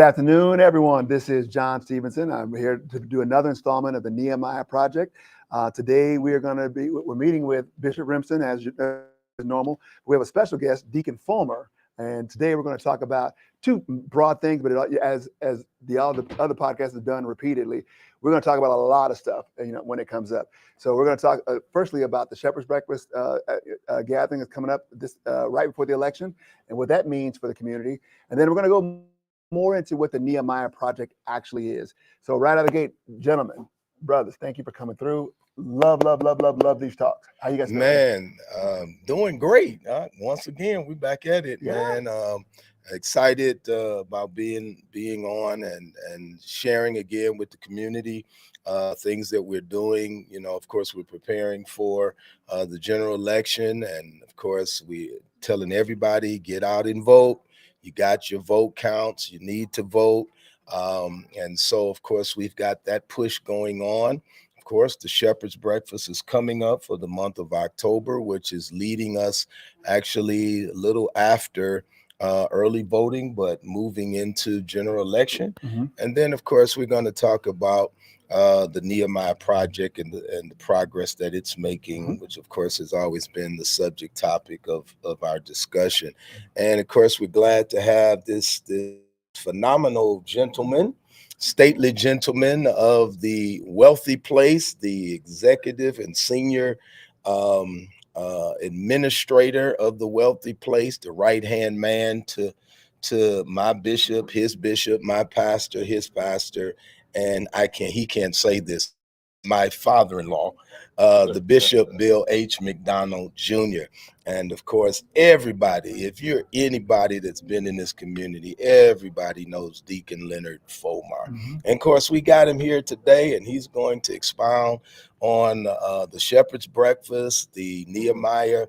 Good afternoon, everyone. This is John Stevenson. I'm here to do another installment of the Nehemiah Project. Today, we're meeting with Bishop Remsen as normal. We have a special guest, Deacon Fulmer, and today we're going to talk about two broad things, but as the other podcasts have done repeatedly, we're going to talk about a lot of stuff, when it comes up. So we're going to talk firstly about the Shepherd's Breakfast gathering that's coming up this right before the election and what that means for the community, and then we're going to go more into what the Nehemiah Project actually is. So right out of the gate, gentlemen, brothers, thank you for coming through. Love these talks. How you guys doing? Man, doing great. Once again, we're back at it, man. Excited about being on and sharing again with the community things that we're doing. Of course, we're preparing for the general election, and of course, we're telling everybody, get out and vote. You got your vote counts. You need to vote. And so, of course, we've got that push going on. Of course, the Shepherd's Breakfast is coming up for the month of October, which is leading us actually a little after early voting, but moving into general election. Mm-hmm. And then, of course, we're going to talk about the Nehemiah Project and the progress that it's making, Mm-hmm. which, of course, has always been the subject topic of our discussion. And, of course, we're glad to have this phenomenal gentleman, stately gentleman of the wealthy place, the executive and senior administrator of the wealthy place, the right-hand man to my bishop, his bishop, my pastor, his pastor, and he can't say this, my father-in-law, the Bishop Bill H. McDonald Jr. And of course, everybody, if you're anybody that's been in this community, everybody knows Deacon Leonard Fulmer. Mm-hmm. And of course, we got him here today, and he's going to expound on the Shepherd's Breakfast, the Nehemiah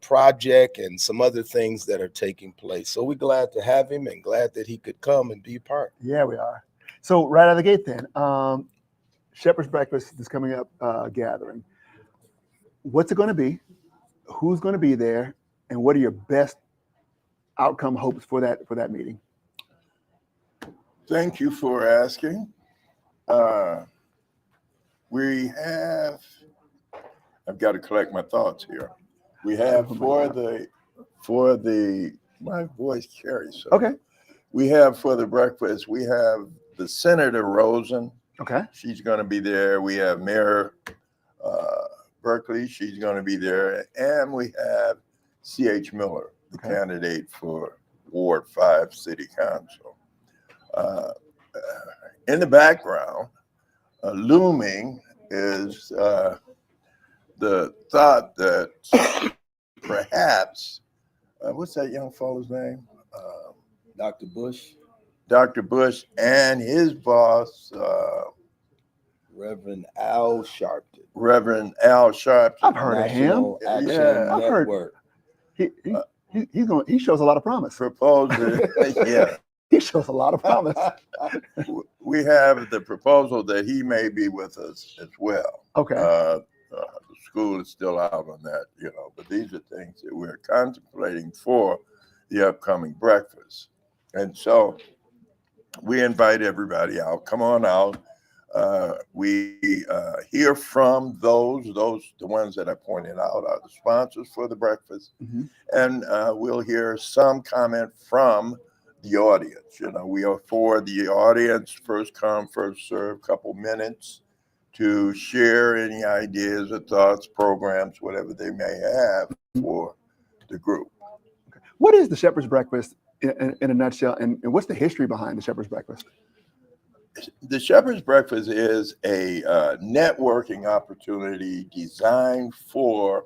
Project, and some other things that are taking place. So we're glad to have him and glad that he could come and be a part. Yeah, we are. So right out of the gate then, Shepherd's Breakfast is coming up, gathering. What's it going to be? Who's going to be there? And what are your best outcome hopes for that meeting? Thank you for asking. I've got to collect my thoughts here. We have my voice carries. So Okay. We have for the breakfast, we have the Senator Rosen. Okay. She's going to be there. We have Mayor Berkeley. She's going to be there. And we have C.H. Miller, the candidate for Ward 5 City Council. In the background, looming is the thought that perhaps, what's that young fellow's name? Dr. Bush. Dr. Bush and his boss, Reverend Al Sharpton. I've heard of him. Action I've heard. Network. He shows a lot of promise. Proposal, yeah. He shows a lot of promise. We have the proposal that he may be with us as well. Okay. The school is still out on that, but these are things that we're contemplating for the upcoming breakfast. And so we invite everybody out. Come on out. We hear from the ones that I pointed out are the sponsors for the breakfast. Mm-hmm. And we'll hear some comment from the audience. We are for the audience, first come, first serve, couple minutes to share any ideas or thoughts, programs, whatever they may have for the group. Okay. What is the Shepherd's Breakfast in a nutshell, and what's the history behind the Shepherd's Breakfast? The Shepherd's Breakfast is a networking opportunity designed for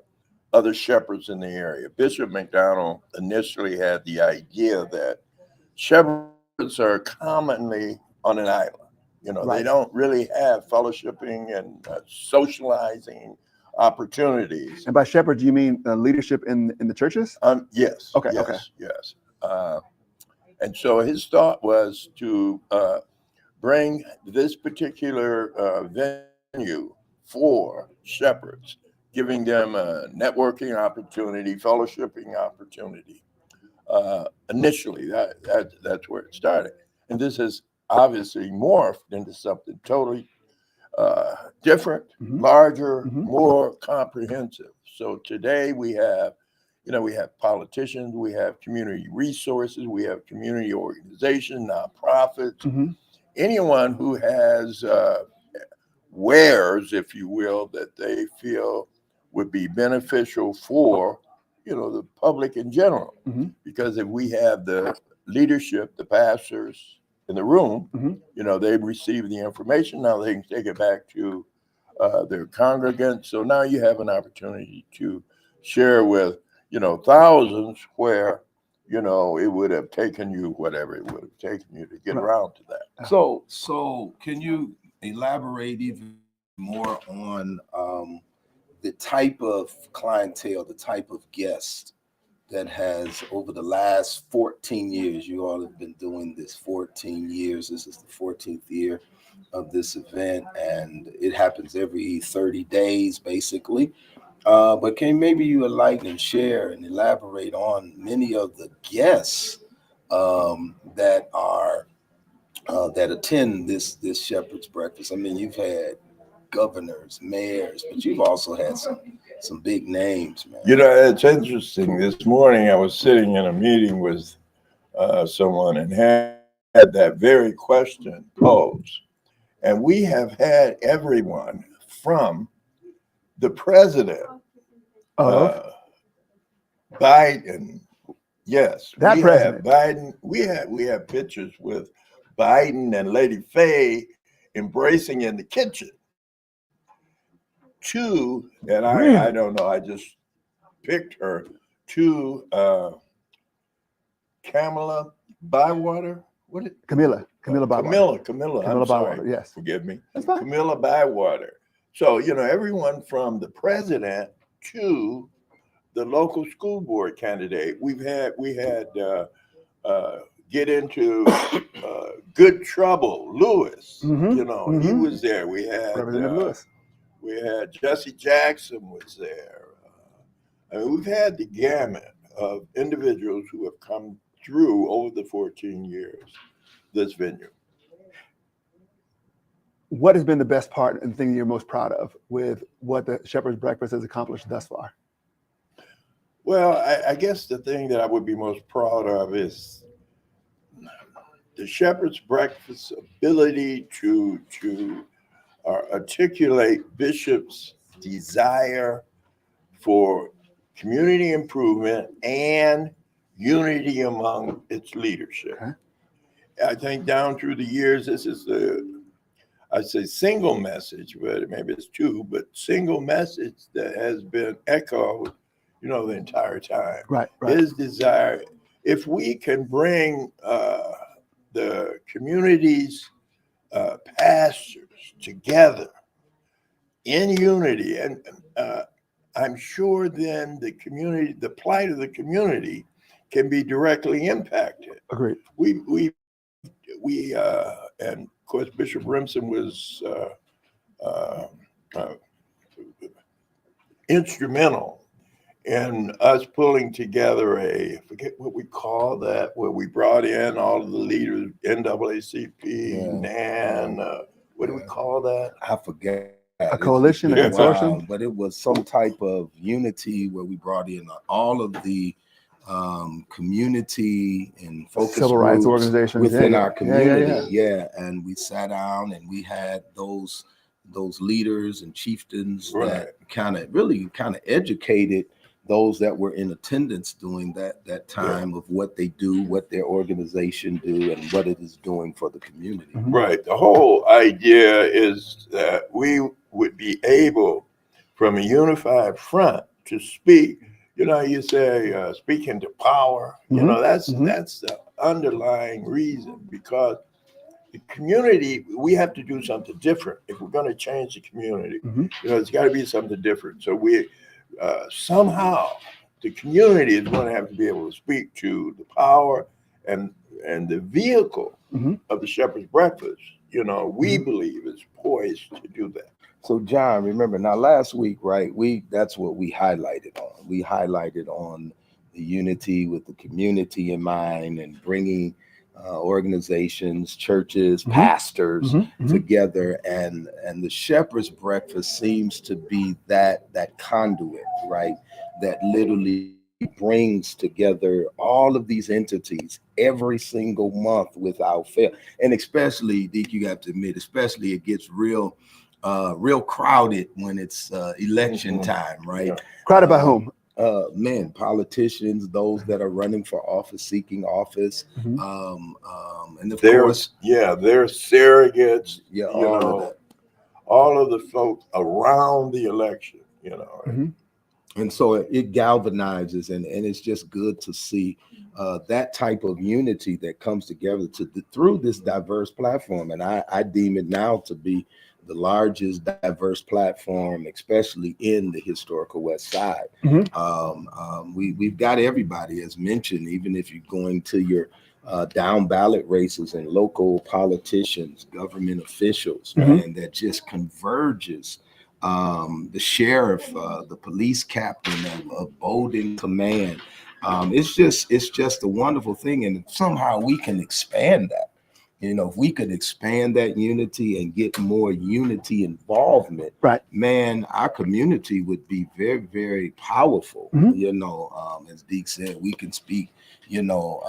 other shepherds in the area. Bishop McDonald initially had the idea that shepherds are commonly on an island. Right. They don't really have fellowshipping and socializing opportunities. And by shepherds, you mean leadership in the churches? Yes. Okay. Yes, Okay. yes. And so his thought was to bring this particular venue for shepherds, giving them a networking opportunity, fellowshipping opportunity. Initially, that's where it started. And this has obviously morphed into something totally different, larger, more comprehensive. So today we have, we have politicians, we have community resources, we have community organizations, nonprofits, anyone who has wares, if you will, that they feel would be beneficial for, the public in general. Because if we have the leadership, the pastors in the room, they've received the information. Now they can take it back to their congregants. So now you have an opportunity to share with, thousands where, it would have taken you whatever it would have taken you to get around to that. So can you elaborate even more on the type of clientele, the type of guest that has, over the last 14 years, you all have been doing this 14 years. This is the 14th year of this event, and it happens every 30 days, basically. But can maybe you enlighten and share and elaborate on many of the guests that attend this Shepherd's Breakfast? I mean, you've had governors, mayors, but you've also had some big names, man. It's interesting. This morning I was sitting in a meeting with someone and had that very question posed. And we have had everyone from the president, Biden. Yes, that president. Biden. We have pictures with Biden and Lady Faye embracing in the kitchen. To, and I don't know, I just picked her, to Camilla Bywater. Camilla Bywater. Camilla, I'm sorry. Bywater, yes. Forgive me. That's fine. Camilla Bywater. So, everyone from the president to the local school board candidate. We had get into good trouble, Lewis. He was there. We had Representative Lewis. We had Jesse Jackson was there. We've had the gamut of individuals who have come through over the 14 years, this venue. What has been the best part and the thing you're most proud of with what the Shepherd's Breakfast has accomplished thus far? Well, I guess the thing that I would be most proud of is the Shepherd's Breakfast's ability to articulate Bishop's desire for community improvement and unity among its leadership. Okay. I think down through the years, this is I'd say single message, but maybe it's two, but single message that has been echoed, the entire time. Right. His desire, if we can bring the community's pastors together in unity, and I'm sure then the plight of the community can be directly impacted. Agreed. We and of course Bishop Remsen was instrumental in us pulling together I forget what we call that, where we brought in all of the leaders, NAACP, NAN, what do we call that? I forget. A coalition, a consortium? But it was some type of unity where we brought in all of the community and focus civil rights organizations within our community. And we sat down and we had those leaders and chieftains that kind of educated those that were in attendance during that time of what they do, what their organization do, and what it is doing for the community. Right. The whole idea is that we would be able, from a unified front, to speak. You say speak into power. That's the underlying reason, because the community, we have to do something different if we're going to change the community. It's got to be something different. So we somehow the community is going to have to be able to speak to the power and the vehicle of the Shepherd's Breakfast. We believe is poised to do that. So John, remember now last week, right? That's what we highlighted on. We highlighted on the unity with the community in mind and bringing organizations, churches, Mhm. pastors Mhm. together, and the Shepherd's Breakfast seems to be that conduit, right? That literally brings together all of these entities every single month without fail. And especially, Deke, you have to admit, especially it gets real crowded when it's election time, right? Yeah. Crowded by whom? Man, politicians, those that are running for office, seeking office, Mhm. and of They're course, they're surrogates, yeah, you all of know, that. all of the folks around the election, you know. Mhm. And so it galvanizes, and it's just good to see that type of unity that comes together through this diverse platform. And I deem it now to be the largest diverse platform, especially in the historical West Side. Mhm. We've got everybody, as mentioned, even if you're going to your down ballot races and local politicians, government officials, Mhm. man, that just converges. The sheriff, the police captain of Bolden Command. It's just a wonderful thing, and somehow we can expand that. You know, if we could expand that unity and get more unity involvement, Right. man, our community would be very, very powerful. Mhm. You know, as Deke said, we can speak. You know,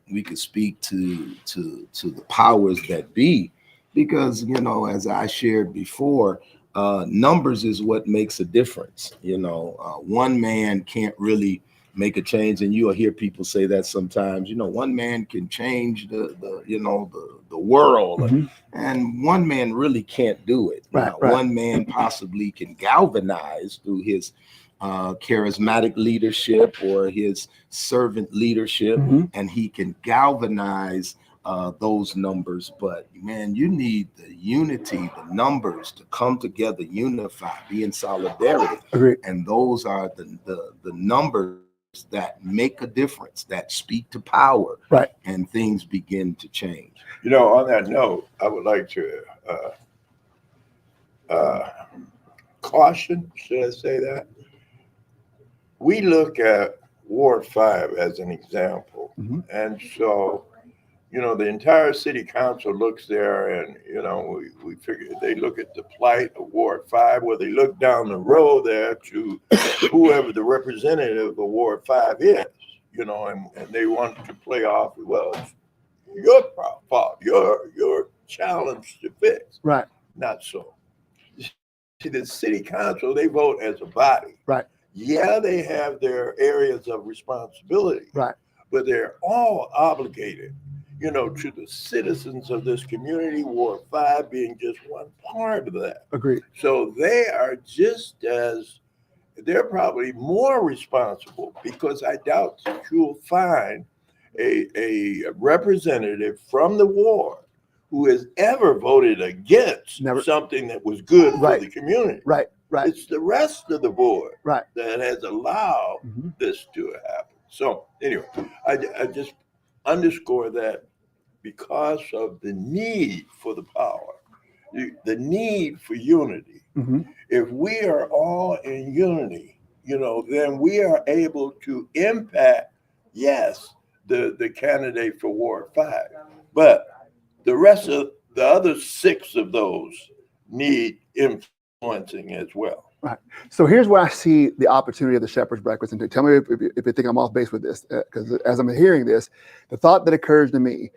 we could speak to the powers that be, because you know, as I shared before, numbers is what makes a difference. You know, one man can't really make a change, and you'll hear people say that sometimes. You know, one man can change the world, Mhm. and one man really can't do it. Right, Now, right. one man possibly can galvanize through his charismatic leadership or his servant leadership, Mhm. and he can galvanize those numbers. But man, you need the unity, the numbers to come together, unify, be in solidarity. Agreed. And those are the numbers that make a difference, that speak to power, Right. and things begin to change. You know, on that note, I would like to caution, should I say that? We look at Ward 5 as an example. Mhm. And so, you know, the entire city council looks there, and, you know, we figure they look at the plight of Ward 5, where they look down the road there to whoever the representative of Ward 5 is, you know, and they want to play off, well, it's your fault, your challenge to fix. Right. Not so. See, the city council, they vote as a body. Right. Yeah, they have their areas of responsibility, Right. but they're all obligated, you know, to the citizens of this community, Ward 5 being just one part of that. Agreed. So they are they're probably more responsible, because I doubt that you'll find a representative from the ward who has ever voted against Never. something that was good for Right. the community. Right. Right. It's the rest of the board Right. that has allowed Mhm. this to happen. So anyway, I just underscore that because of the need for the power, the need for unity. Mhm. If we are all in unity, you know, then we are able to impact, yes, the candidate for Ward 5, but the rest of the other 6 of those need influencing as well. Right. So here's where I see the opportunity of the Shepherd's Breakfast. And tell me if you think I'm off base with this, because as I'm hearing this, the thought that occurs to me,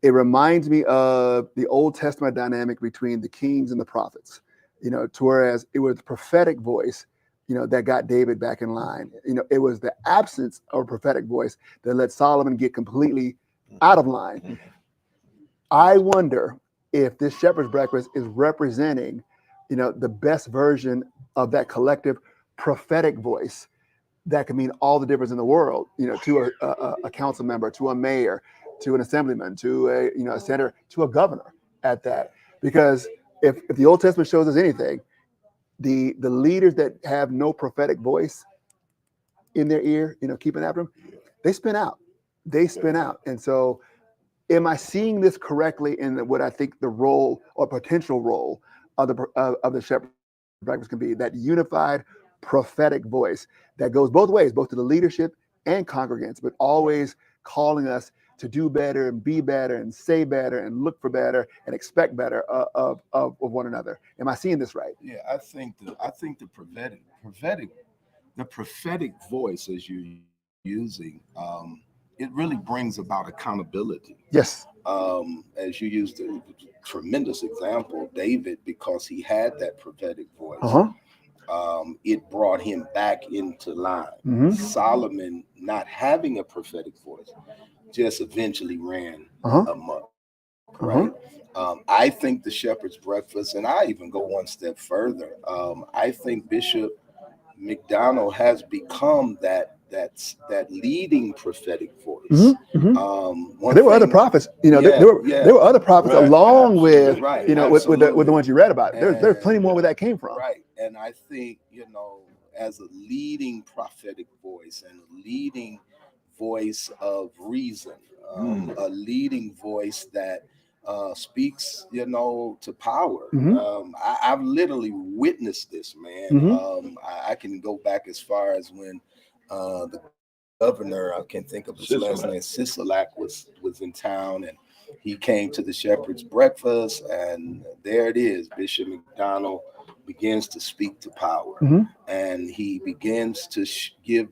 it reminds me of the Old Testament dynamic between the kings and the prophets. You know, to whereas it was the prophetic voice, you know, that got David back in line. You know, it was the absence of a prophetic voice that let Solomon get completely out of line. I wonder if this Shepherd's Breakfast is representing, you know, the best version of that collective prophetic voice that can mean all the difference in the world, you know, to a council member, to a mayor, to an assemblyman, to a senator, to a governor at that. Because if the Old Testament shows us anything, the leaders that have no prophetic voice in their ear, you know, keeping after them, they spin out. They spin out. And so, am I seeing this correctly in what I think the role or potential role of the Shepherd Breakfast can be? That unified prophetic voice that goes both ways, both to the leadership and congregants, but always calling us to do better and be better and say better and look for better and expect better of one another. Am I seeing this right? Yeah, I think the prophetic voice as you're using, it really brings about accountability. Yes. As you used a tremendous example, David, because he had that prophetic voice. It brought him back into line. Solomon, not having a prophetic voice, just eventually ran amok. Right. I think the shepherd's breakfast, and I even go one step further. I think Bishop McDonald has become that leading prophetic voice. There were other prophets, there were other prophets along with, with the ones you read about. There's plenty more where that came from. Right. And I think, as a leading prophetic voice and a leading voice of reason, a leading voice that speaks, to power. I've literally witnessed this, man. I can go back as far as when the governor, I can't think of his last name, Sisolak was in town, and he came to the shepherd's breakfast, and there it is. Bishop McDonald begins to speak to power, and he begins to give,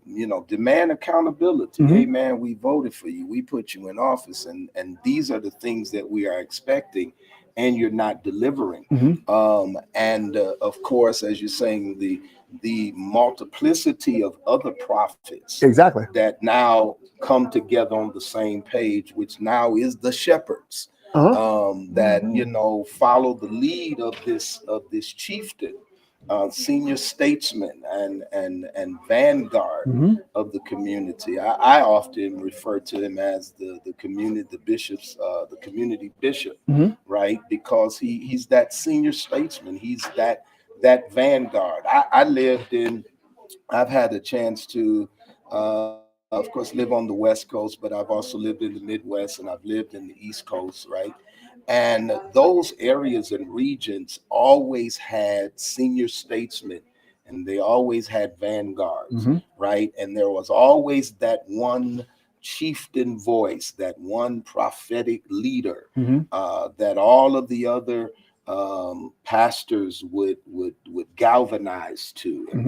demand accountability. Hey, man, we voted for you. We put you in office, and these are the things that we are expecting, and you're not delivering. And of course, as you're saying, the multiplicity of other prophets that now come together on the same page, which now is the shepherds, that follow the lead of this chieftain, senior statesman and vanguard of the community. I often refer to him as the community bishop, right? Because he's that senior statesman. He's that vanguard. I've had a chance to, of course, live on the West Coast, but I've also lived in the Midwest, and I've lived in the East Coast, right? And those areas and regions always had senior statesmen, and they always had vanguards, right? And there was always that one chieftain voice, that one prophetic leader, that all of the other pastors would galvanize to, and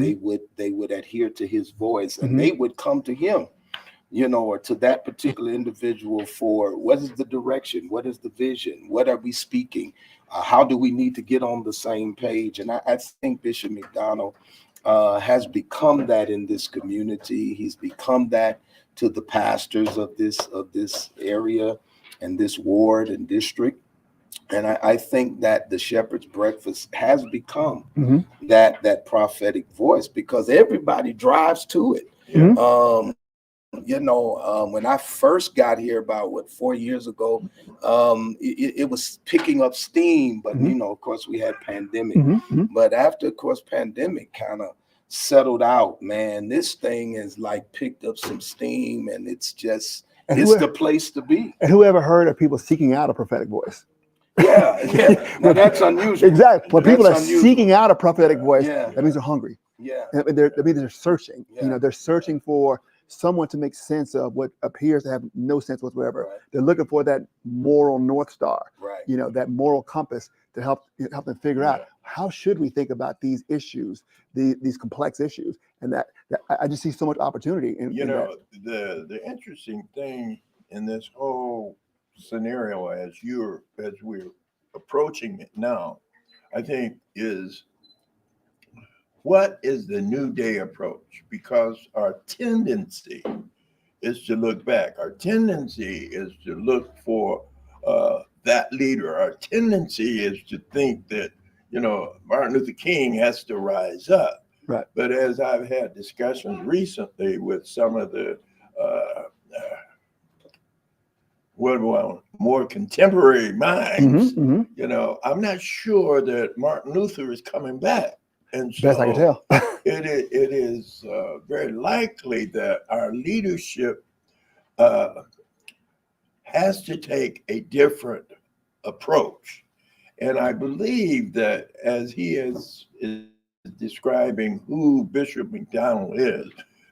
they would adhere to his voice, and they would come to him, or to that particular individual for what is the direction, what is the vision, what are we speaking, how do we need to get on the same page. And I think Bishop McDonald has become that in this community. He's become that to the pastors of this area and this ward and district. And I think that the shepherd's breakfast has become that prophetic voice, because everybody drives to it. When I first got here about 4 years ago, it was picking up steam, but of course we had pandemic. But after, of course, pandemic kind of settled out, man, this thing is like picked up some steam, and it's the place to be. And who ever heard of people seeking out a prophetic voice? Yeah. Now that's unusual. Exactly. When people are seeking out a prophetic voice, that means they're hungry. That means they're searching. They're searching for someone to make sense of what appears to have no sense whatsoever. They're looking for that moral North Star, that moral compass to help them figure out how should we think about these issues, these complex issues. And that I just see so much opportunity in the interesting thing in this whole scenario as we're approaching it now, I think, is what is the new day approach? Because our tendency is to look back. Our tendency is to look for that leader. Our tendency is to think that, Martin Luther King has to rise up. Right. But as I've had discussions recently with some of the more contemporary minds, I'm not sure that Martin Luther is coming back. And so best I can tell. it is very likely that our leadership has to take a different approach. And I believe that as he is describing who Bishop McDonald is,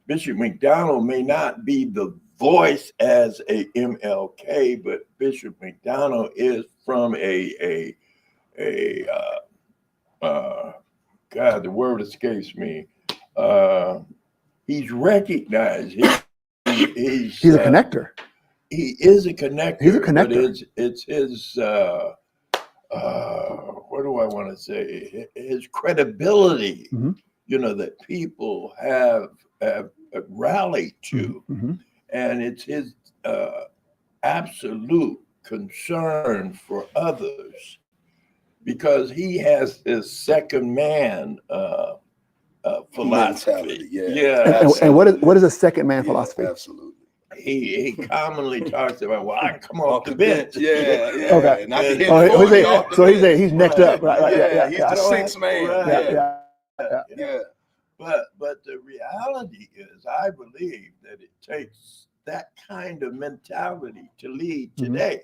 Bishop McDonald may not be the voice as a MLK, but Bishop McDonald is from God, the word escapes me. He's recognized. He's a connector. He is a connector. He's a connector. But it's his what do I want to say? His credibility, that people have rallied to, and it's his absolute concern for others, because he has his second man philosophy. And what is a second man philosophy? Absolutely. He commonly talks about, well, I can come off the bench. Okay. And I can hit so he's saying he's next up, right? Yeah, he's the sixth man. Right. Yeah. But the reality is, I believe that it takes that kind of mentality to lead today.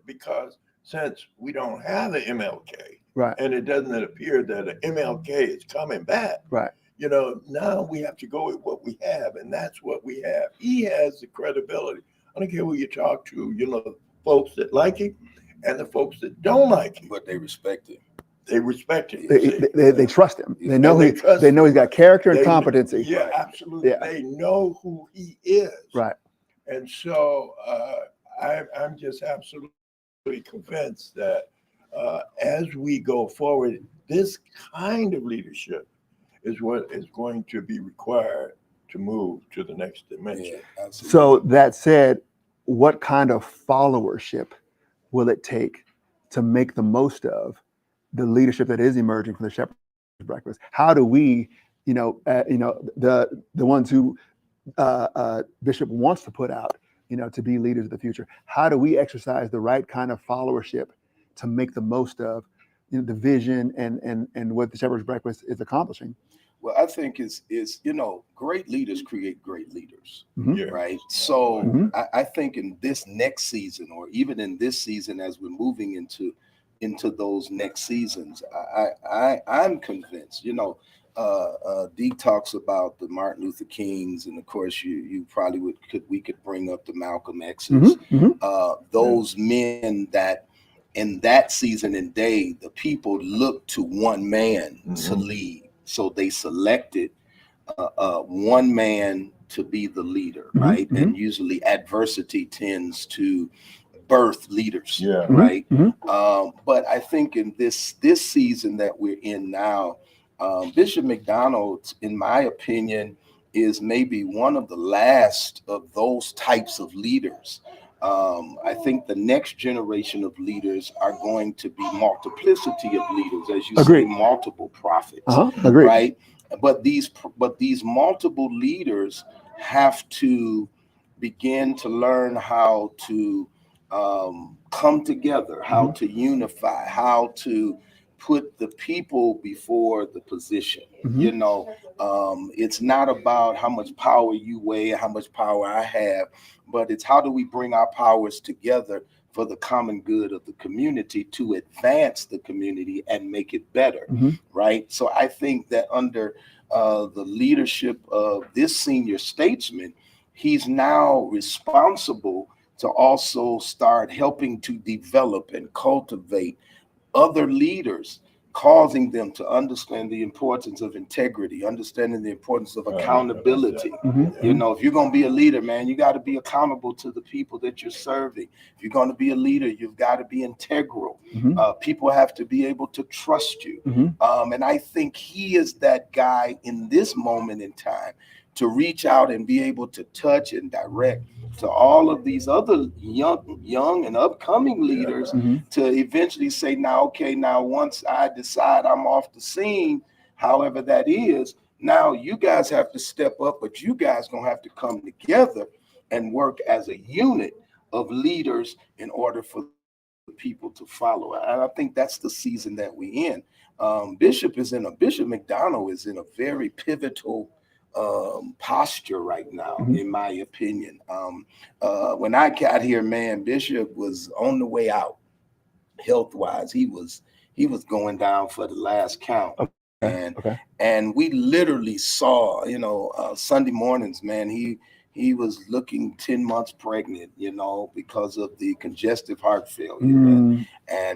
Because since we don't have an MLK, right, and it doesn't appear that an MLK is coming back, right. Now we have to go with what we have, and that's what we have. He has the credibility. I don't care who you talk to, folks that like him and the folks that don't like him. But they respect him. They respect him. They trust him. They know he's got character and competency. Yeah, absolutely. Yeah. They know who he is. Right. And so I'm just absolutely convinced that as we go forward, this kind of leadership is what is going to be required to move to the next dimension. Yeah, so that said, what kind of followership will it take to make the most of the leadership that is emerging from the Shepherd's Breakfast? How do we, the ones who Bishop wants to put out, to be leaders of the future, how do we exercise the right kind of followership to make the most of the vision and what the Shepherd's Breakfast is accomplishing? Well, I think is great leaders create great leaders, right? So I think in this next season, or even in this season, as we're moving into those next seasons, I'm convinced. Dee talks about the Martin Luther Kings, and of course, you probably we could bring up the Malcolm X's, those men that in that season and day, the people looked to one man to lead. So they selected one man to be the leader, right? And usually adversity tends to birth leaders, right? But I think in this season that we're in now, Bishop McDonald, in my opinion, is maybe one of the last of those types of leaders. I think the next generation of leaders are going to be multiplicity of leaders, as you say, multiple prophets, right? But these multiple leaders have to begin to learn how to come together, how to unify, how to put the people before the position. It's not about how much power you weigh, how much power I have, but it's how do we bring our powers together for the common good of the community to advance the community and make it better, right? So I think that under the leadership of this senior statesman, he's now responsible to also start helping to develop and cultivate other leaders, causing them to understand the importance of integrity, understanding the importance of accountability. If you're going to be a leader, man, you got to be accountable to the people that you're serving. If you're going to be a leader, you've got to be integral. People have to be able to trust you. And I think he is that guy in this moment in time to reach out and be able to touch and direct to all of these other young and upcoming leaders to eventually say, now, once I decide I'm off the scene, however that is, now you guys have to step up, but you guys gonna have to come together and work as a unit of leaders in order for the people to follow. And I think that's the season that we're in. Bishop McDonald is in a very pivotal posture right now, in my opinion. When I got here, man, Bishop was on the way out health-wise. He was going down for the last count. And we literally saw, Sunday mornings, man, he he was looking 10 months pregnant, because of the congestive heart failure.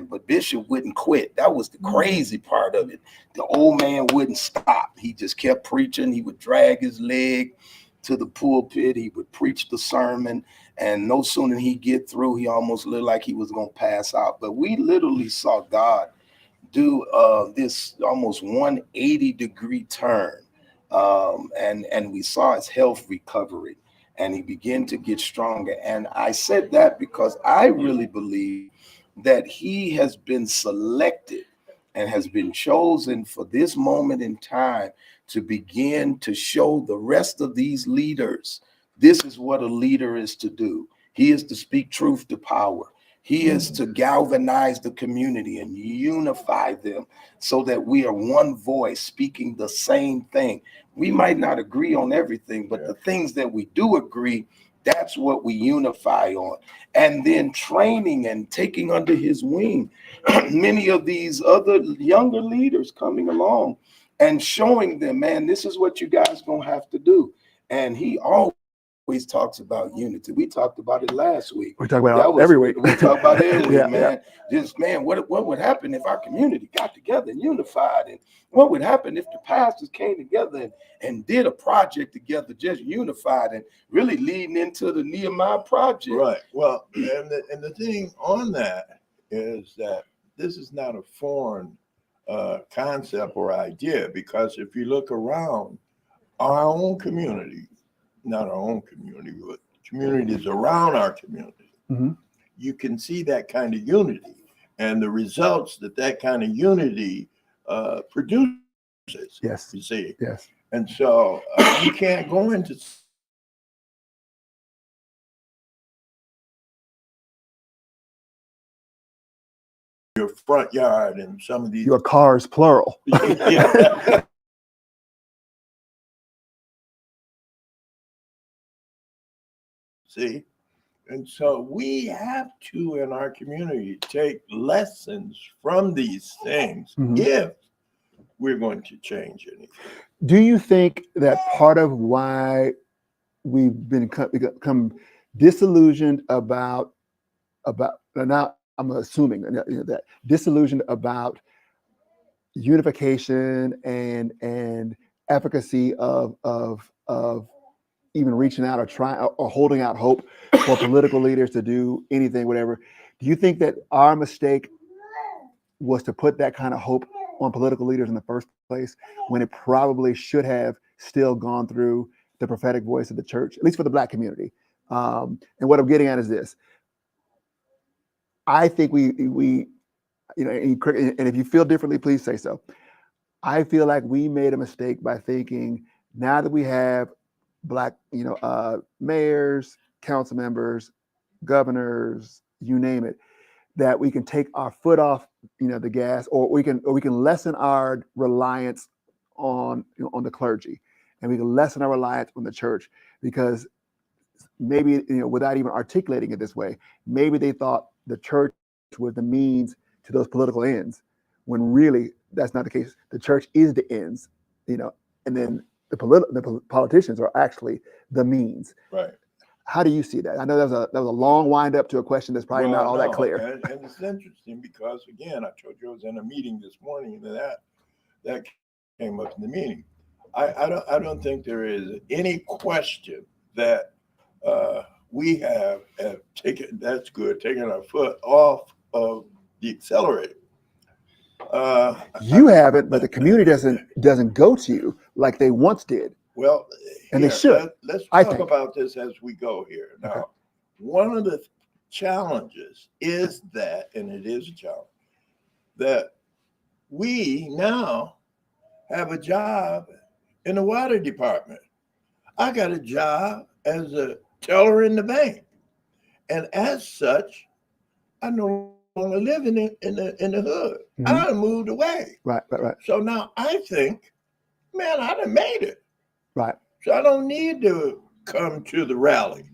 But Bishop wouldn't quit. That was the crazy part of it. The old man wouldn't stop. He just kept preaching. He would drag his leg to the pulpit. He would preach the sermon. And no sooner than he get through, he almost looked like he was going to pass out. But we literally saw God do this almost 180-degree turn. And we saw his health recovery, and he began to get stronger. And I said that because I really believe that he has been selected and has been chosen for this moment in time to begin to show the rest of these leaders, this is what a leader is to do. He is to speak truth to power. He is to galvanize the community and unify them so that we are one voice speaking the same thing. We might not agree on everything, but the things that we do agree, that's what we unify on. And then training and taking under his wing many of these other younger leaders coming along and showing them, man, this is what you guys gonna have to do. And he always talks about unity. We talked about it last week. We talk about it every week. We talk about it every week, man. Yeah. Just, man, what would happen if our community got together and unified? And what would happen if the pastors came together and did a project together, just unified and really leading into the Nehemiah Project? Right. Well, and the thing on that is that this is not a foreign concept or idea, because if you look around our own community, not our own community, but communities around our community, you can see that kind of unity and the results that kind of unity produces. Yes. You see. Yes. And so you can't go into your front yard and some of these. Your cars, plural. Yeah. See? And so we have to, in our community, take lessons from these things if we're going to change anything. Do you think that part of why we've become disillusioned about now, I'm assuming that disillusioned about unification and efficacy of even reaching out or trying or holding out hope for political leaders to do anything, whatever? Do you think that our mistake was to put that kind of hope on political leaders in the first place, when it probably should have still gone through the prophetic voice of the church, at least for the Black community? And what I'm getting at is this: I think we and if you feel differently, please say so. I feel like we made a mistake by thinking, now that we have Black, mayors, council members, governors, you name it, that we can take our foot off, the gas, or we can lessen our reliance on the clergy, and we can lessen our reliance on the church, because maybe, without even articulating it this way, maybe they thought the church was the means to those political ends, when really that's not the case. The church is the ends, and then the politicians are actually the means. Right. How do you see that? I know that was a long wind up to a question that's probably not all that clear. And it's interesting because, again, I told you I was in a meeting this morning, and that came up in the meeting. I don't think there is any question that we have taken our foot off of the accelerator. You haven't, but the community doesn't go to you like they once did. Well, and they should. Let's talk about this as we go here. Now, okay. One of the challenges is that, and it is a challenge, that we now have a job in the water department. I got a job as a teller in the bank, and as such, I no longer live in the hood. I moved away. Right. So now I think, man, I done made it. Right. So I don't need to come to the rally.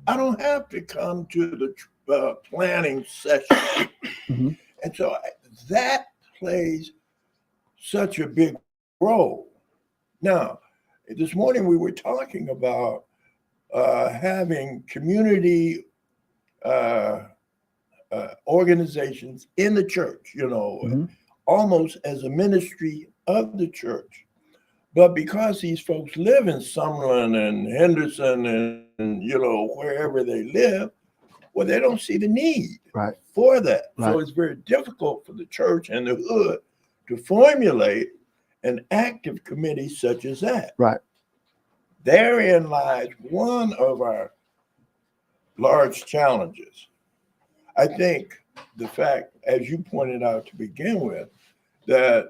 I don't have to come to the planning session. And so that plays such a big role. Now, this morning we were talking about having community organizations in the church, almost as a ministry of the church. But because these folks live in Summerlin and Henderson and wherever they live, well, they don't see the need for that. Right. So it's very difficult for the church and the hood to formulate an active committee such as that. Right. Therein lies one of our large challenges. I think the fact, as you pointed out to begin with, that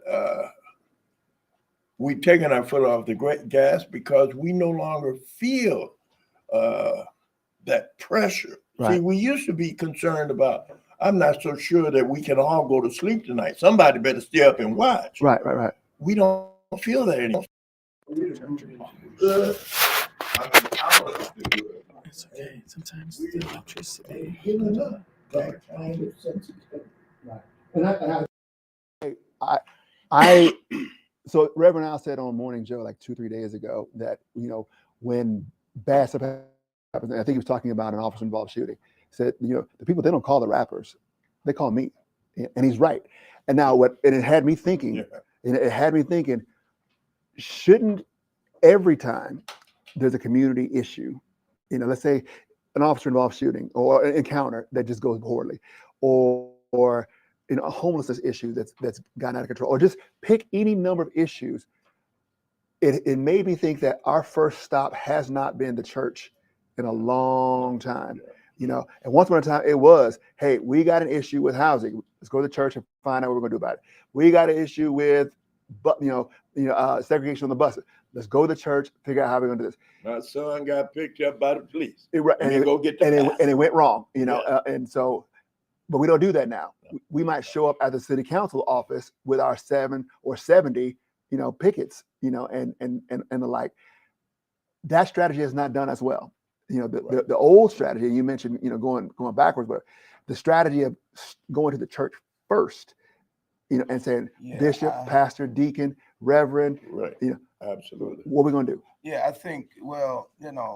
we've taken our foot off the gas because we no longer feel that pressure. Right. See, we used to be concerned about, I'm not so sure that we can all go to sleep tonight. Somebody better stay up and watch. Right. We don't feel that anymore. It's okay. Sometimes the electricity. I so Reverend Al said on Morning Joe like 2-3 days ago that when bad stuff happens, I think he was talking about an officer involved shooting. He said the people, they don't call the rappers, they call me, and he's right. And now it had me thinking, shouldn't every time there's a community issue, let's say an officer involved shooting or an encounter that just goes poorly, or a homelessness issue that's gotten out of control, or just pick any number of issues, it made me think that our first stop has not been the church in a long time. And once upon a time it was, hey, we got an issue with housing. Let's go to the church and find out what we're gonna do about it. We got an issue with, segregation on the buses. Let's go to the church, figure out how we're gonna do this. My son got picked up by the police. And it went wrong, and so, but we don't do that now. We might show up at the city council office with our 7 or 70, pickets, and the like. That strategy has not done as well. The old strategy you mentioned, going backwards, but the strategy of going to the church first, and saying bishop, pastor, deacon, reverend, right. Absolutely. What are we going to do? Yeah, I think,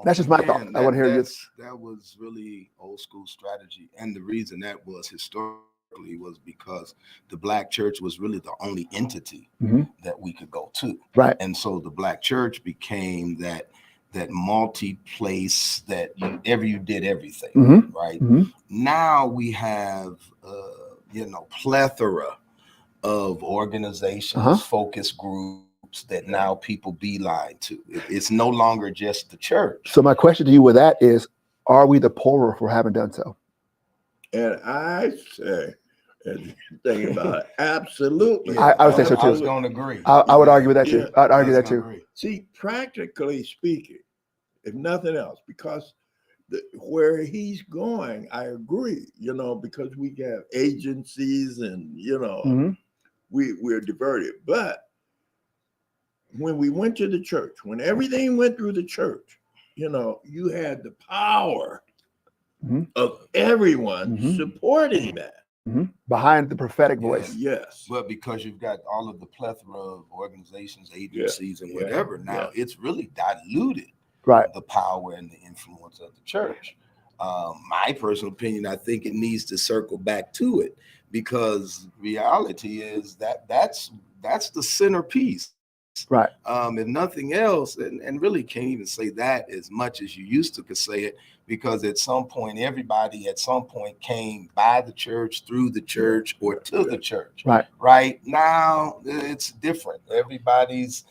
that's just my thought. I want to hear you. That was really old school strategy. And the reason that was historically was because the Black church was really the only entity that we could go to. Right. And so the Black church became that multi-place that you did everything, right? Now we have, plethora of organizations, focus groups that now people beeline to. It's no longer just the church. So my question to you with that is, are we the poorer for having done so? And I say, and think about it, absolutely. I would say so too. I was going to agree. I would argue with that too. I'd argue that too. Agree. See, practically speaking, if nothing else, because where he's going, I agree, because we have agencies and, we're diverted. But when we went to the church, when everything went through the church, you had the power of everyone supporting that. Behind the prophetic voice. Yes. But because you've got all of the plethora of organizations, agencies, and whatever, now it's really diluted the power and the influence of the church. My personal opinion, I think it needs to circle back to it, because reality is that's the centerpiece. Right. If nothing else, and really can't even say that as much as you used to could say it, because at some point, everybody at some point came by the church, through the church, or to the church. Right. Right now, it's different. Everybody's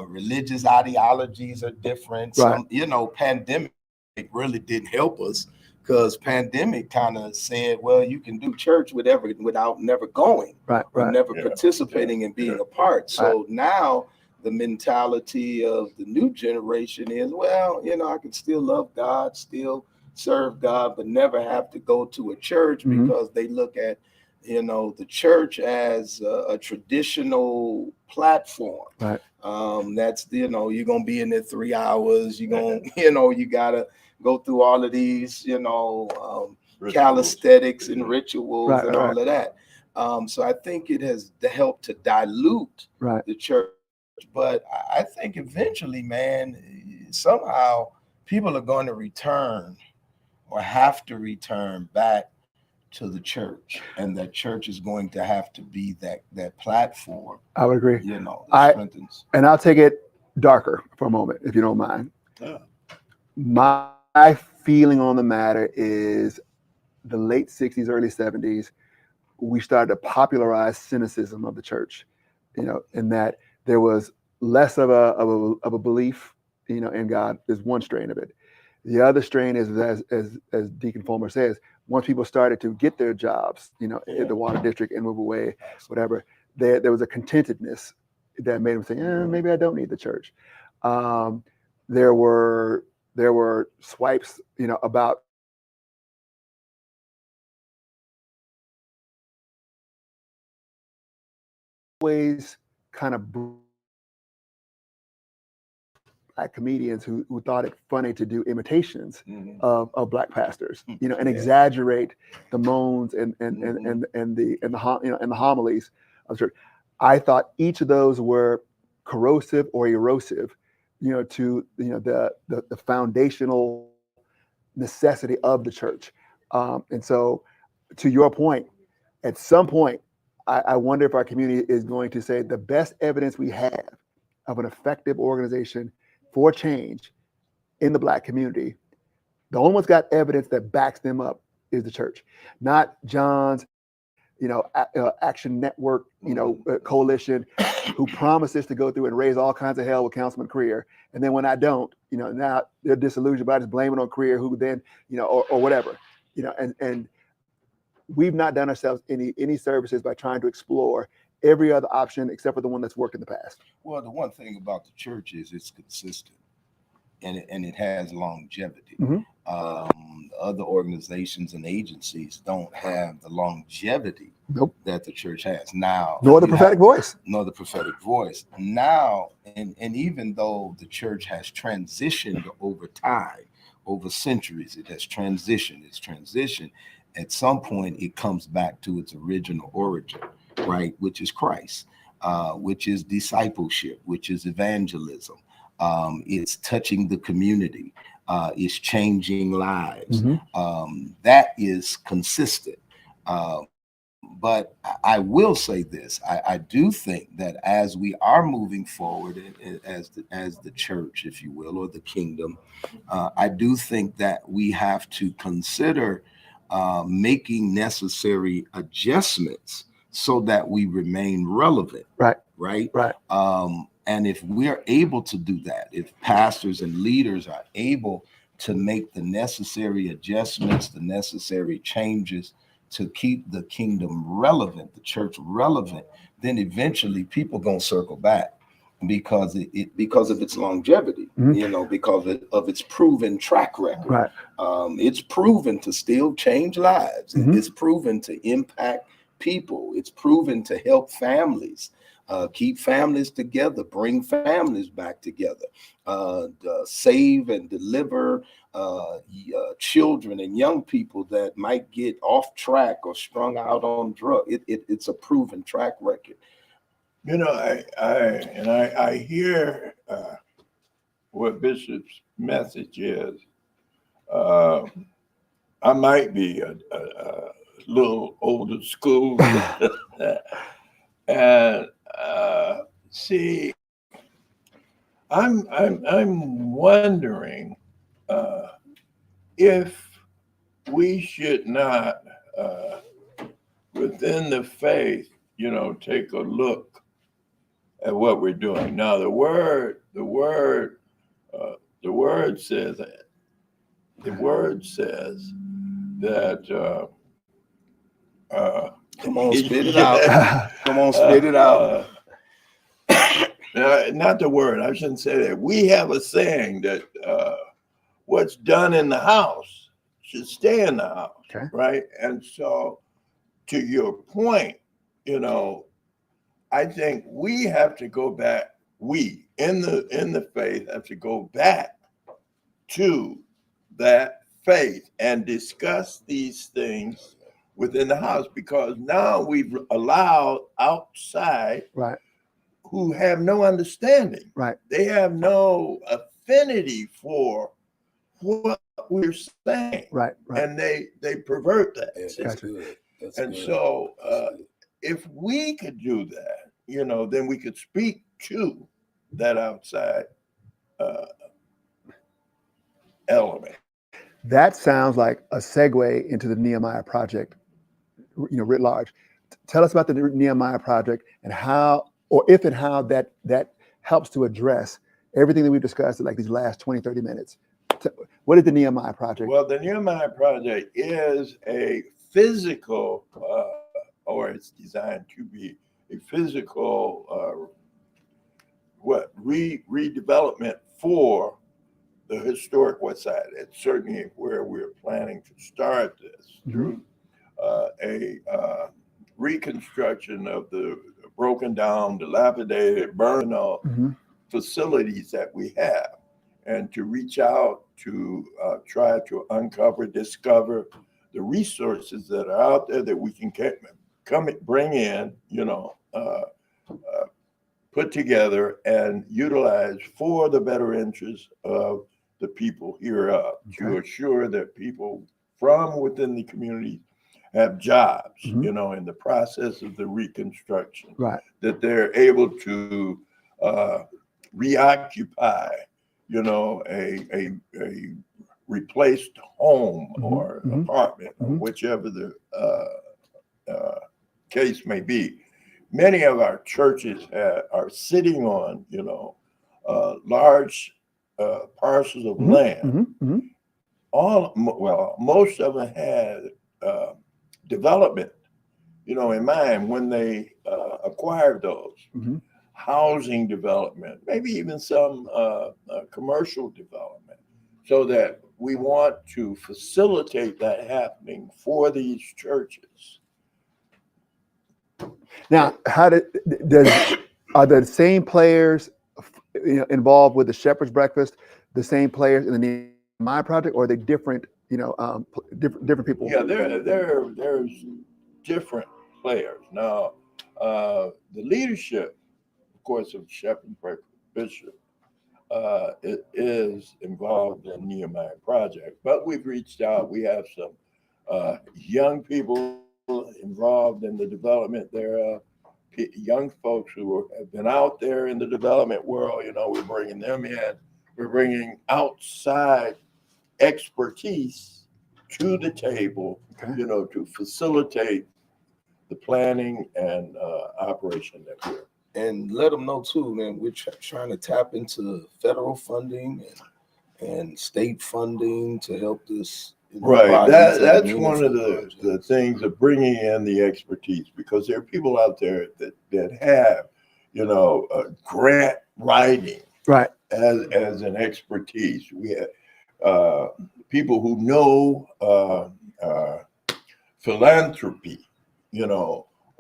religious ideologies are different. Right. Some, pandemic really didn't help us, because pandemic kind of said, well, you can do church without never going, or never participating and being a part. So now the mentality of the new generation is, well, I can still love God, still serve God, but never have to go to a church, because they look at, the church as a traditional platform. Right. That's, you're going to be in there 3 hours. You're going, you got to go through all of these, calisthenics and rituals and all of that. So I think it has helped to dilute the church. But I think eventually, man, somehow people are going to return or have to return back to the church, and that church is going to have to be that platform. I would agree. That strengthens. And I'll take it darker for a moment, if you don't mind. Yeah. My feeling on the matter is the late 60s, early 70s, we started to popularize cynicism of the church, in that there was less of a belief, in God. Is one strain of it. The other strain is, as Deacon Fulmer says, once people started to get their jobs, in the water district and move away, whatever, there was a contentedness that made them say, maybe I don't need the church. There were swipes, about always kind of Black comedians who thought it funny to do imitations of Black pastors, and exaggerate the moans and the homilies of church. I thought each of those were corrosive or erosive, to the foundational necessity of the church. And so, to your point, at some point, I wonder if our community is going to say the best evidence we have of an effective organization for change in the Black community, the only one's got evidence that backs them up is the church, not John's, Action Network, coalition, who promises to go through and raise all kinds of hell with Councilman Creer, and then when I don't, now they're disillusioned, but I just blame it on Creer, who then, or whatever, and we've not done ourselves any services by trying to explore every other option except for the one that's worked in the past. Well, the one thing about the church is it's consistent, and it has longevity. Other organizations and agencies don't have the longevity that the church has now. Nor the prophetic voice. Nor the prophetic voice. Now, and even though the church has transitioned over time, over centuries, it has transitioned. It's transitioned. At some point, it comes back to its original origin, right? Which is Christ, which is discipleship, which is evangelism. It's touching the community. It's changing lives. That is consistent. But I will say this: I do think that as we are moving forward as the church, if you will, or the kingdom, I do think that we have to consider making necessary adjustments so that we remain relevant. Right. And if we're able to do that, if pastors and leaders are able to make the necessary adjustments, the necessary changes to keep the kingdom relevant, the church relevant, then eventually people gonna circle back because of its longevity, because of its proven track record. It's proven to still change lives. It's proven to impact people. It's proven to help families. Keep families together, bring families back together, save and deliver children and young people that might get off track or strung out on drugs. It's a proven track record. I hear what Bishop's message is. I might be a little older school, and see, I'm wondering if we should not, within the faith, take a look at what we're doing. Now, the word says that. Come on, spit it out. Come on, spit it out. Not the word. I shouldn't say that. We have a saying that what's done in the house should stay in the house, right? And so, to your point, I think we have to go back. We in the faith have to go back to that faith and discuss these things within the house, because now we've allowed outside who have no understanding. They have no affinity for what we're saying. Right. And they pervert that. That's Gotcha. good. That's And good. so That's good. if we could do that, then we could speak to that outside element. That sounds like a segue into the Nehemiah Project, writ large. Tell us about the Nehemiah Project and how, or if and how that helps to address everything that we've discussed in like these last 20, 30 minutes. What is the Nehemiah Project? Well, the Nehemiah Project is a physical, or it's designed to be a physical, redevelopment for the historic Westside. It's certainly where we're planning to start this through a reconstruction of the broken down, dilapidated, burned out facilities that we have, and to reach out to try to uncover, discover the resources that are out there that we can bring in, put together and utilize for the better interest of the people hereof, to assure that people from within the community have jobs, in the process of the reconstruction, that they're able to reoccupy, a replaced home or apartment, or whichever the case may be. Many of our churches are sitting on, large parcels of land. Most of them had development, in mind when they acquired those. Housing development, maybe even some commercial development, so that we want to facilitate that happening for these churches. Now, are the same players involved with the Shepherd's Breakfast, the same players in the Nehemiah Project, or are they different, different people? Yeah, there's different players. Now, the leadership, of course, of Shepherd's Breakfast Bishop, it is involved in Nehemiah Project, but we've reached out. We have some young people involved in the development. There are young folks who have been out there in the development world. We're bringing them in. We're bringing outside expertise to the table, to facilitate the planning and operation that we're. And let them know too, man, we're trying to tap into federal funding and state funding to help this. Right. That's one of the things of bringing in the expertise, because there are people out there that have, grant writing as an expertise. We have people who know philanthropy,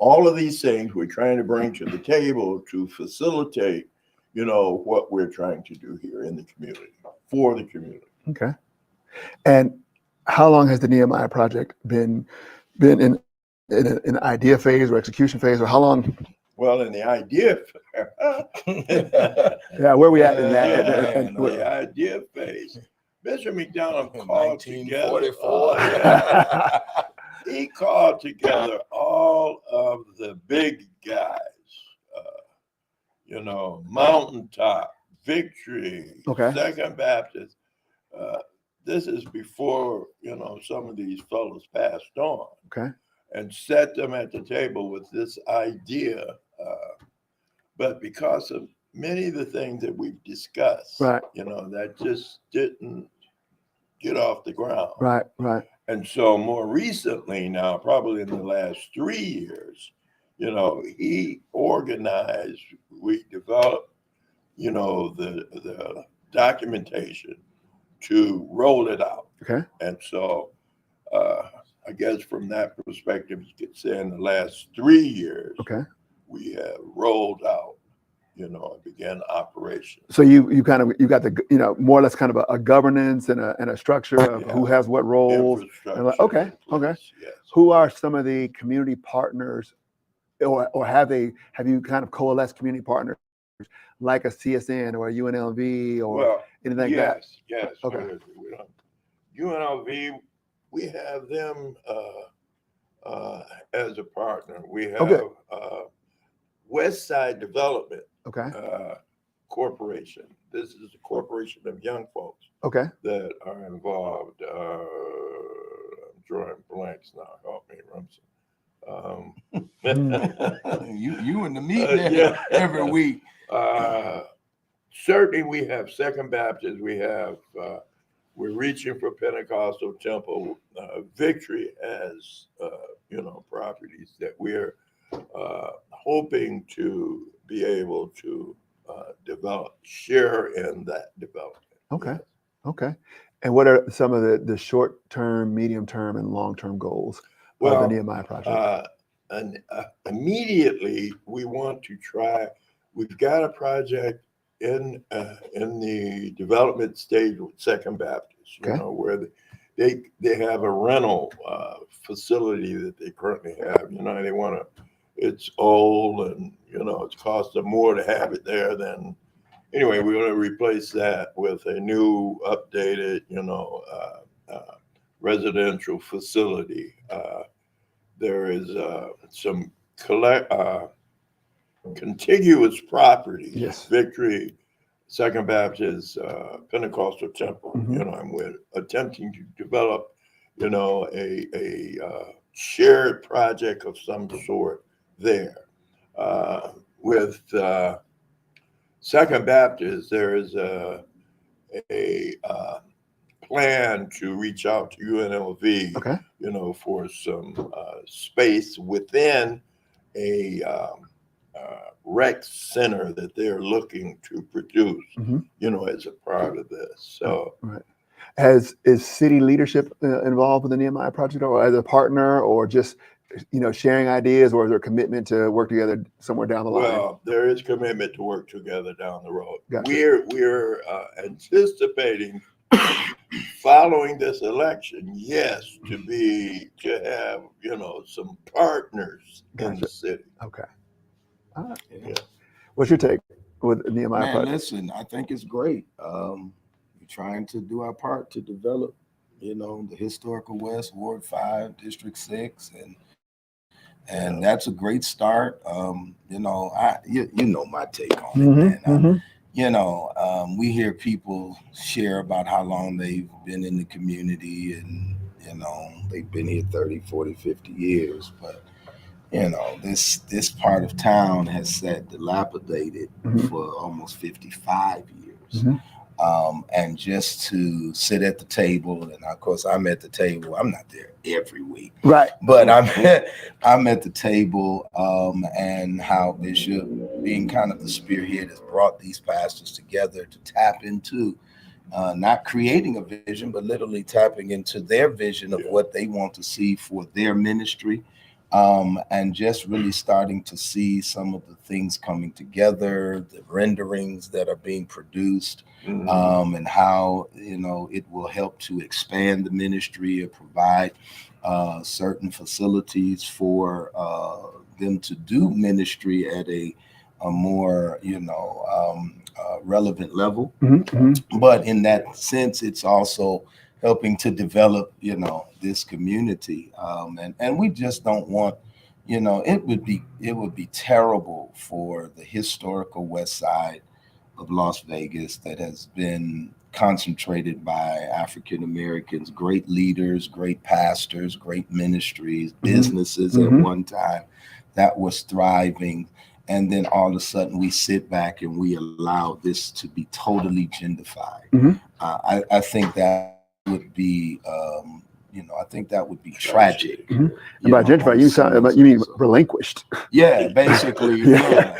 all of these things we're trying to bring to the table to facilitate, what we're trying to do here in the community, for the community. Okay. And how long has the Nehemiah Project been in an idea phase or execution phase, or how long? Well, in the idea, yeah, where are we at in that? The idea phase. Bishop McDonald called together. He called together all of the big guys, Mountaintop, Victory, Second Baptist. This is before, some of these fellows passed on. And set them at the table with this idea. But because of many of the things that we've discussed, that just didn't get off the ground. Right. And so more recently now, probably in the last 3 years, he organized, we developed, the documentation to roll it out. And so I guess from that perspective, you could say in the last 3 years, we have rolled out, and began operation. So you got the, more or less kind of a governance and a structure of who has what roles. Okay. Yes. Who are some of the community partners, or have you kind of coalesced community partners like a CSN or a UNLV or Well, anything like that? yes. Okay. We don't. UNLV, we have them as a partner. We have Okay. Westside Development Okay. Corporation. This is a corporation of young folks Okay. that are involved. I'm drawing blanks now. Help me, Rumson. You in the meeting Yeah. every week. Certainly, we have Second Baptist. We have. We're reaching for Pentecostal Temple. Victory as properties that we're hoping to be able to develop, share in that development. Okay. Yes. Okay. And what are some of the short-term, medium-term, and long-term goals of the Nehemiah Project? Immediately, we want to try. We've got a project in the development stage with Second Baptist, Okay. where they have a rental facility that they currently have. They want to. It's old, and it's cost them more to have it there than. Anyway, we want to replace that with a new, updated, residential facility. There is some contiguous properties. Yes. Victory, Second Baptist, Pentecostal Temple. Mhm. And we're attempting to develop, a shared project of some sort there. With Second Baptist, there is a plan to reach out to UNLV, Okay. for some space within a rec center that they're looking to produce, Mhm. as a part of this. So, Right. Is city leadership involved with the Nehemiah Project, or as a partner, or just sharing ideas, or is there a commitment to work together somewhere down the line? well, there is commitment to work together down the road. Gotcha. We're anticipating following this election, yes, to have some partners in Gotcha. the city. Okay. All right. Yeah. What's your take with the Nehemiah Man, Project? listen, I think it's great. We're trying to do our part to develop, the historical West, Ward 5, District 6, and that's a great start. You know my take on it, man. Mhm. We hear people share about how long they've been in the community, and they've been here 30, 40, 50 years, but this part of town has sat dilapidated Mhm. for almost 55 years. Mhm. And just to sit at the table, and of course I'm at the table. I'm not there every week, Right. but I'm at the table, and how Bishop, being kind of the spearhead, has brought these pastors together to tap into not creating a vision, but literally tapping into their vision of what they want to see for their ministry. And just really starting to see some of the things coming together, the renderings that are being produced, and how it will help to expand the ministry or provide certain facilities for them to do ministry at a more relevant level. Mhm. Mhm. But in that sense, it's also helping to develop, this community. And we just don't want, it would be terrible for the historical West Side of Las Vegas that has been concentrated by African Americans, great leaders, great pastors, great ministries, businesses at one time that was thriving. And then all of a sudden we sit back and we allow this to be totally gentrified. Mhm. I think that would be, I think that would be tragic. Mhm. And by gentrified, you mean relinquished? Yeah, basically. Yeah.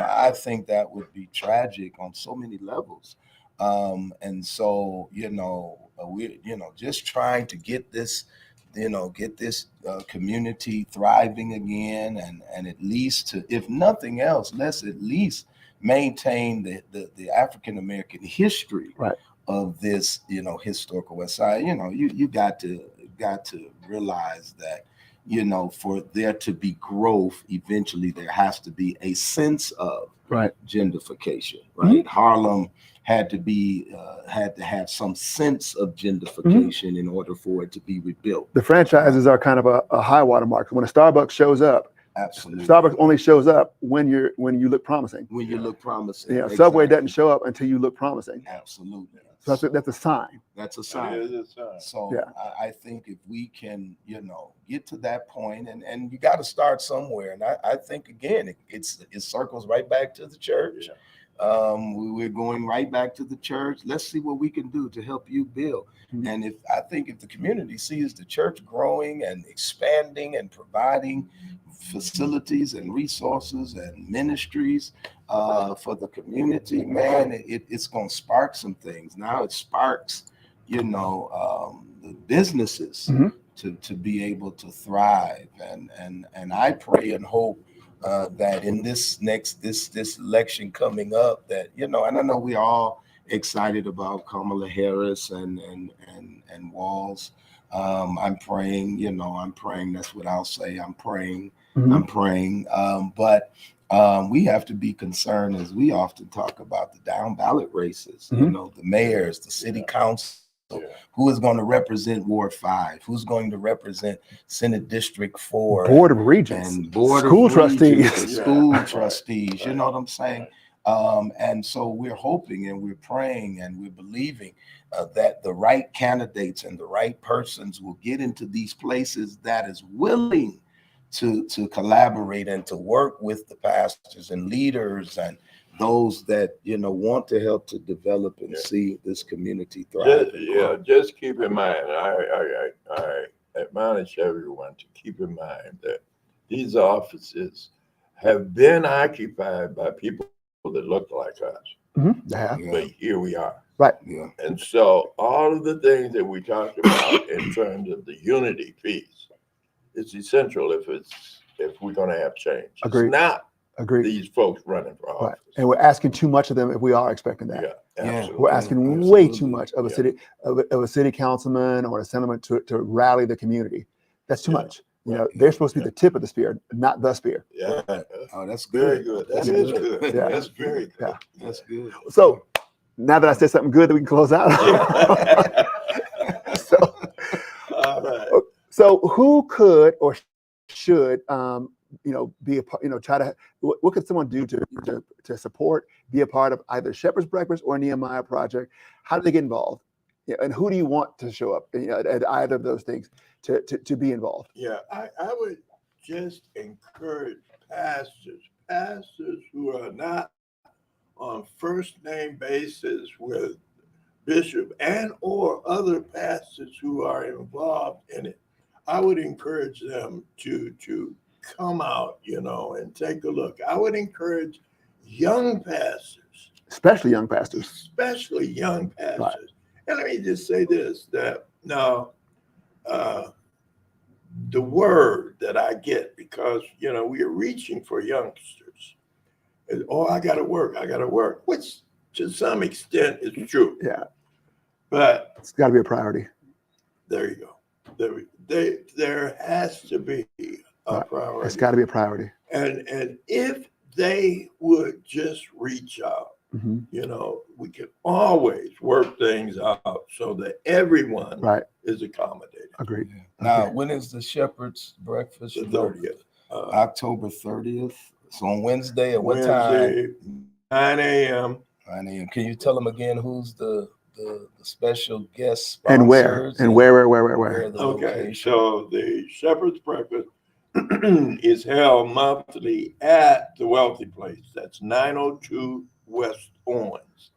I think that would be tragic on so many levels. And so, we, just trying to get this, community thriving again, and at least to, if nothing else, let's at least maintain the African American history of this, historical West Side. You got to realize that, for there to be growth, eventually there has to be a sense of Right. gentrification, right? Harlem had to have some sense of gentrification in order for it to be rebuilt. The franchises are kind of a high water mark. When a Starbucks shows up, Absolutely. Starbucks only shows up when you look promising. When you look promising. Yeah, Subway doesn't show up until you look promising. Absolutely. So that's a sign. That's a sign. It is a sign. So Yeah. I think if we can, get to that point, and you got to start somewhere. And I think again, it circles right back to the church. We're going right back to the church. Let's see what we can do to help you build. Mhm. And if the community sees the church growing and expanding and providing facilities and resources and ministries for the community, man, it's going to spark some things. Now it sparks, the businesses to be able to thrive. And I pray and hope that in this election coming up, that and I know we're all excited about Kamala Harris and Walz. I'm praying, that's what I'll say. I'm praying. But we have to be concerned, as we often talk about, the down ballot races, the mayors, the city council. Who is going to represent Ward 5? Who's going to represent Senate District 4? Board of Regents, and board school of trustees. Regents, school trustees. You know what I'm saying? And so we're hoping and we're praying and we're believing that the right candidates and the right persons will get into these places that is willing to collaborate and to work with the pastors and leaders and those that want to help to develop and see this community thrive. Just keep in mind, I admonish everyone to keep in mind that these offices have been occupied by people that look like us. Yeah. But here we are. Right. Yeah. And so all of the things that we talked about in terms of the unity piece, it's essential if we're going to have change. Agreed. It's not Agreed. these folks running for office. Right. And we're asking too much of them if we are expecting that. Yeah, Yeah. absolutely. We're asking way too much of a city councilman or a senator to rally the community. That's too much. They're supposed to be the tip of the spear, not the spear. Yeah. Oh, that's Very good. good. That is good. Yeah. That's very good. Yeah. That's good. So now that I said something good that we can close out. All right. So who could or should be a part, try to, what could someone do to support, be a part of either Shepherd's Breakfast or Nehemiah Project? How do they get involved? And who do you want to show up at either of those things to be involved? Yeah, I would just encourage pastors who are not on first name basis with bishop and or other pastors who are involved in it. I would encourage them to come out, and take a look. I would encourage young pastors, Especially young pastors. Right. And let me just say this, that now the word that I get, because, we are reaching for youngsters, is, I got to work, which to some extent is true. Yeah. But It's got to be a priority. there you go. There has to be a priority. It's got to be a priority. And if they would just reach out, we can always work things out so that everyone is accommodated. Agreed. Now, when is the Shepherd's Breakfast? The 30th. October 30th. It's on Wednesday at what Wednesday, time? 9 a.m. 9 a.m. Can you tell them again who's the special guest sponsors? And where? And where? The Okay, location? so the Shepherd's Breakfast is held monthly at the Wealthy Place. That's 902 West Owens.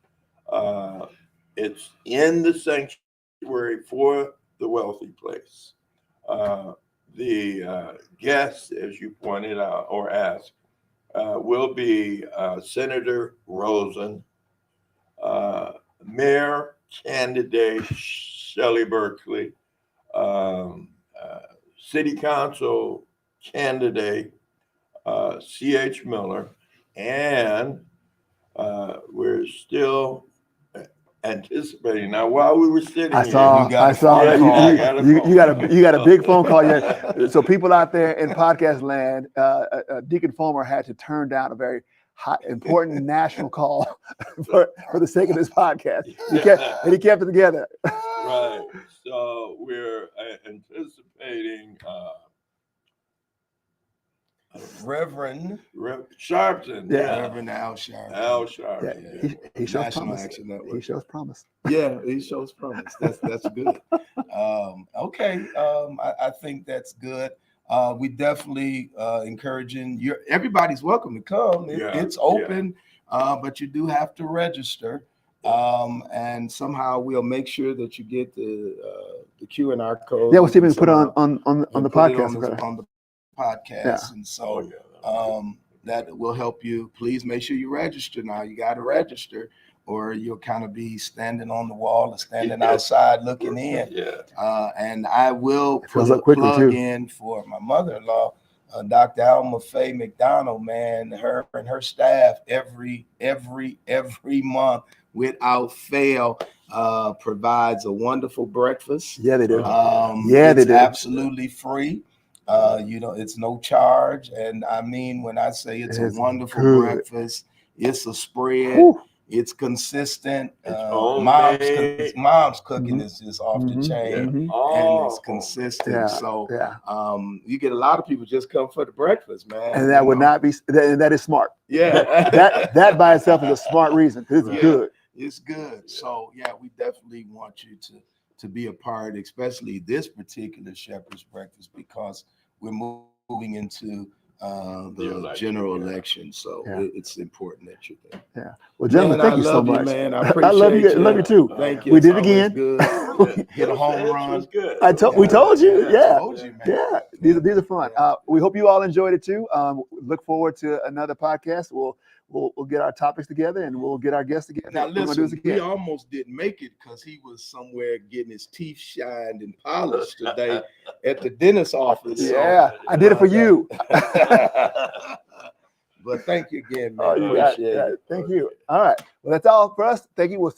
It's in the sanctuary for the Wealthy Place. The guests, as you pointed out or asked, will be Senator Rosen, Mayor candidate Shel Berkeley, City Council candidate C.H. Miller, and we're still anticipating. Now, while we were sitting I here, saw. you got a big phone call. Yeah. So people out there in podcast land, Deacon Fulmer had to turn down a very important national call for the sake of this podcast. He kept it together. Right. So we're anticipating Reverend Sharpton. Yeah. Reverend Al Sharpton. Al Sharpton. Yeah, he shows National promise. Action Network. He shows promise. Yeah, he shows promise. That's good. Okay, I think that's good. We definitely encouraging everybody's welcome to come. It's open, but you do have to register. And somehow we'll make sure that you get the Q&R code. Yeah, we'll see if we can put on the podcast. On the podcast, and so that will help you. Please make sure you register now. You got to register, or you'll kind of be standing on the wall or standing outside looking in. And I will put a plug in for my mother-in-law, Dr. Alma Faye McDonald. Man, her and her staff every month without fail provides a wonderful breakfast. Yeah, they do. They do. Absolutely free. It's no charge. And I mean, when I say it's a wonderful breakfast, it's a spread. Whew. It's consistent. Mom's cooking is just off the chain, and it's consistent. Yeah. So you get a lot of people just come for the breakfast, man. And that would not be. That is smart. Yeah. that by itself is a smart reason. It's good. It's good. So we definitely want you to be a part, especially this particular Shepherd's Breakfast, because we're moving into the general election. So it's important that you're there. Yeah. Well, gentlemen, thank you so much. Man. I appreciate love you. Love you too. Thank you. We did it again. Hit a home run. We told you. Yeah. I told you, man. Yeah. These are fun. We hope you all enjoyed it too. Look forward to another podcast. We'll get our topics together and we'll get our guests together. Now listen, we almost didn't make it because he was somewhere getting his teeth shined and polished today at the dentist's office. Yeah, I did it for you. But thank you again, man. Thank you. All right. Well, that's all for us. Thank you. We'll see